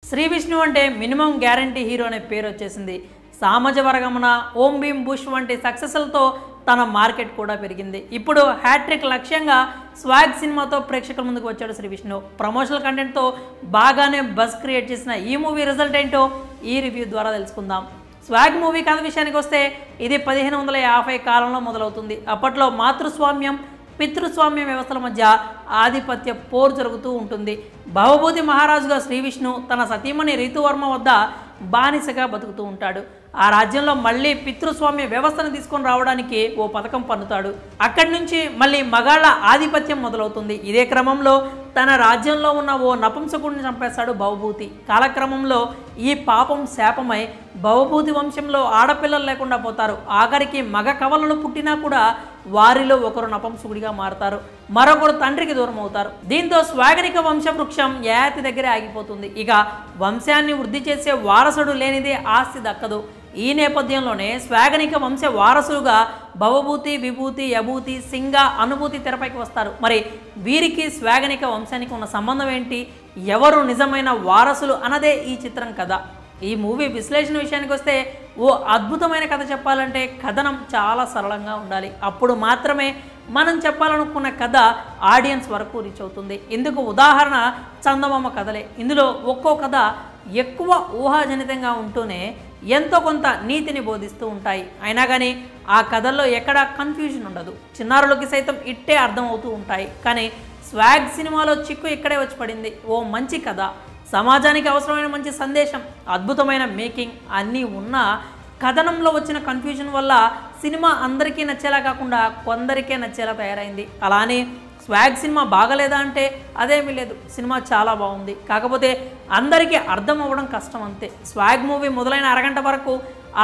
శ్రీ విష్ణు అంటే minimum guarantee hero అనే పేరు వచ్చేసింది. సామాజ వర్గమున ఓం భీమ్ బుష్ వంటి సక్సెస్లతో తన మార్కెట్ కూడా పెరిగింది. ఇప్పుడు హ్యాట్రిక్ లక్ష్యంగా స్వాగ్ సినిమాతో ప్రేక్షకుల ముందుకు వచ్చాడు శ్రీ విష్ణు. ప్రమోషనల్ కంటెంట్తో బాగానే బజ్ క్రియేట్ చేసిన ఈ మూవీ రిజల్ట్ ఏంటో ఈ రివ్యూ ద్వారా తెలుసుకుందాం. స్వాగ్ మూవీ కథ విషయానికి వస్తే ఇది 1550 కాలంలో మొదలవుతుంది. అప్పట్లో మాతృస్వామ్యం పితృస్వామ్య వ్యవస్థల మధ్య ఆధిపత్య పోరు జరుగుతూ ఉంటుంది. భవభూతి మహారాజుగా శ్రీ విష్ణు తన సతీమణి రీతువర్మ వద్ద బానిసగా బతుకుతూ ఉంటాడు. ఆ రాజ్యంలో మళ్ళీ పితృస్వామ్య వ్యవస్థను తీసుకొని రావడానికి ఓ పథకం పన్నుతాడు. అక్కడి నుంచి మళ్ళీ మగాళ్ళ ఆధిపత్యం మొదలవుతుంది. ఇదే క్రమంలో తన రాజ్యంలో ఉన్న ఓ నపుంసకుడిని చంపేస్తాడు భవభూతి. కాలక్రమంలో ఈ పాపం శాపమై భవభూతి వంశంలో ఆడపిల్లలు లేకుండా పోతారు. ఆఖరికి మగ కవలలు పుట్టినా కూడా వారిలో ఒకరు నపుంసకుడిగా మారతారు, మరొకరు తండ్రికి దూరం అవుతారు. దీంతో స్వాగనిక వంశవృక్షం యాతి దగ్గరే ఆగిపోతుంది. ఇక వంశాన్ని వృద్ధి చేసే వారసుడు లేనిదే ఆస్తి దక్కదు. ఈ నేపథ్యంలోనే స్వాగనిక వంశ వారసులుగా భవభూతి విభూతి యభూతి సింగ అనుభూతి తెరపైకి వస్తారు. మరి వీరికి స్వాగనిక వంశానికి ఉన్న సంబంధం ఏంటి, ఎవరు నిజమైన వారసులు అన్నదే ఈ చిత్రం కథ. ఈ మూవీ విశ్లేషణ విషయానికి వస్తే ఓ అద్భుతమైన కథ చెప్పాలంటే కథనం చాలా సరళంగా ఉండాలి. అప్పుడు మాత్రమే మనం చెప్పాలనుకున్న కథ ఆడియన్స్ వరకు రీచ్ అవుతుంది. ఇందుకు ఉదాహరణ చందమామ కథలే. ఇందులో ఒక్కో కథ ఎక్కువ ఊహాజనితంగా ఉంటూనే ఎంతో కొంత నీతిని బోధిస్తూ ఉంటాయి. అయినా కానీ ఆ కథల్లో ఎక్కడా కన్ఫ్యూజన్ ఉండదు. చిన్నారులకి సైతం ఇట్టే అర్థమవుతూ ఉంటాయి. కానీ స్వాగ్ సినిమాలో చిక్కు ఇక్కడే వచ్చి పడింది. ఓ మంచి కథ, సమాజానికి అవసరమైన మంచి సందేశం, అద్భుతమైన మేకింగ్ అన్నీ ఉన్న కథనంలో వచ్చిన కన్ఫ్యూజన్ వల్ల సినిమా అందరికీ నచ్చేలా కాకుండా కొందరికే నచ్చేలా తయారైంది. అలానే స్వాగ్ సినిమా బాగలేదా అంటే అదేమీ లేదు, సినిమా చాలా బాగుంది. కాకపోతే అందరికీ అర్థం అవ్వడం కష్టం అంతే. స్వాగ్ మూవీ మొదలైన అరగంట వరకు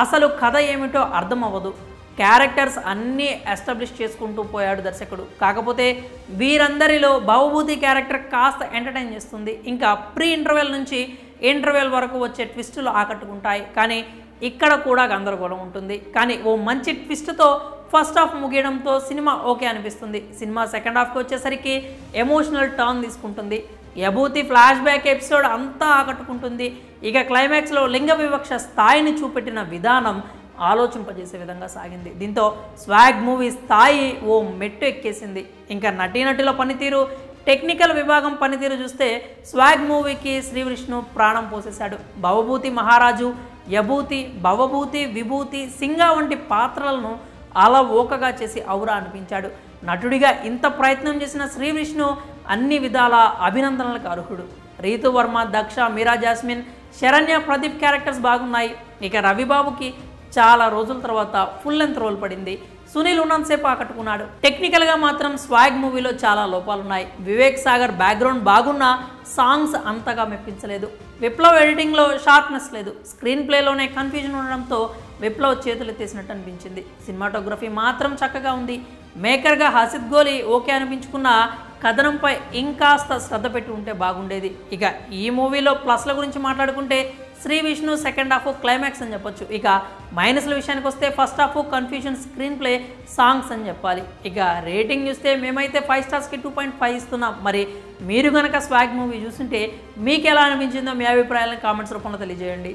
అసలు కథ ఏమిటో అర్థం అవ్వదు. క్యారెక్టర్స్ అన్నీ ఎస్టాబ్లిష్ చేసుకుంటూ పోయాడు దర్శకుడు. కాకపోతే వీరందరిలో భవభూతి క్యారెక్టర్ కాస్త ఎంటర్టైన్ చేస్తుంది. ఇంకా ప్రీ ఇంటర్వెల్ నుంచి ఇంటర్వెల్ వరకు వచ్చే ట్విస్టులు ఆకట్టుకుంటాయి. కానీ ఇక్కడ కూడా గందరగోళం ఉంటుంది. కానీ ఓ మంచి ట్విస్ట్తో ఫస్ట్ హాఫ్ ముగియడంతో సినిమా ఓకే అనిపిస్తుంది. సినిమా సెకండ్ హాఫ్కి వచ్చేసరికి ఎమోషనల్ టర్న్ తీసుకుంటుంది. యభూతి ఫ్లాష్ బ్యాక్ ఎపిసోడ్ అంతా ఆకట్టుకుంటుంది. ఇక క్లైమాక్స్లో లింగ వివక్ష స్థాయిని చూపెట్టిన విధానం ఆలోచింపజేసే విధంగా సాగింది. దీంతో స్వాగ్ మూవీ స్థాయి ఓ మెట్టు ఎక్కేసింది. ఇంకా నటీనటుల పనితీరు, టెక్నికల్ విభాగం పనితీరు చూస్తే స్వాగ్ మూవీకి శ్రీ విష్ణు ప్రాణం పోసేశాడు. భవభూతి మహారాజు, యభూతి, భవభూతి, విభూతి, సింగ వంటి పాత్రలను అలా ఓకగా చేసి ఔరా అనిపించాడు. నటుడిగా ఇంత ప్రయత్నం చేసిన శ్రీ విష్ణు అన్ని విధాల అభినందనలకు అర్హుడు. రీతువర్మ, దక్ష, మీరా జాస్మిన్, శరణ్య, ప్రదీప్ క్యారెక్టర్స్ బాగున్నాయి. ఇక రవిబాబుకి చాలా రోజుల తర్వాత ఫుల్ లెంత్ రోల్ పడింది. సునీల్ ఉన్నంతసేపు ఆకట్టుకున్నాడు. టెక్నికల్గా మాత్రం స్వాగ్ మూవీలో చాలా లోపాలున్నాయి. వివేక్ సాగర్ బ్యాక్గ్రౌండ్ బాగున్నా సాంగ్స్ అంతగా మెప్పించలేదు. విప్లవ్ ఎడిటింగ్లో షార్ప్నెస్ లేదు. స్క్రీన్ ప్లేలోనే కన్ఫ్యూజన్ ఉండడంతో విప్లవ్ చేతులు ఎత్తేసినట్టు అనిపించింది. సినిమాటోగ్రఫీ మాత్రం చక్కగా ఉంది. మేకర్గా హసిద్ గోలి ఓకే అనిపించుకున్న కథనంపై ఇంకాస్త శ్రద్ధ పెట్టి ఉంటే బాగుండేది. ఇక ఈ మూవీలో ప్లస్ల గురించి మాట్లాడుకుంటే Sri Vishnu second half climax అని చెప్పొచ్చు. ఇక మైనస్ల విషయానికి వస్తే first half confusion, screenplay, songs అని చెప్పాలి. ఇక రేటింగ్ చూస్తే మేమైతే 5 స్టార్స్కి 2.5 ఇస్తున్నాం. మరి మీరు కనుక స్వాగ్ మూవీ చూస్తుంటే మీకు ఎలా అనిపించిందో మీ అభిప్రాయాలను కామెంట్స్ రూపంలో తెలియజేయండి.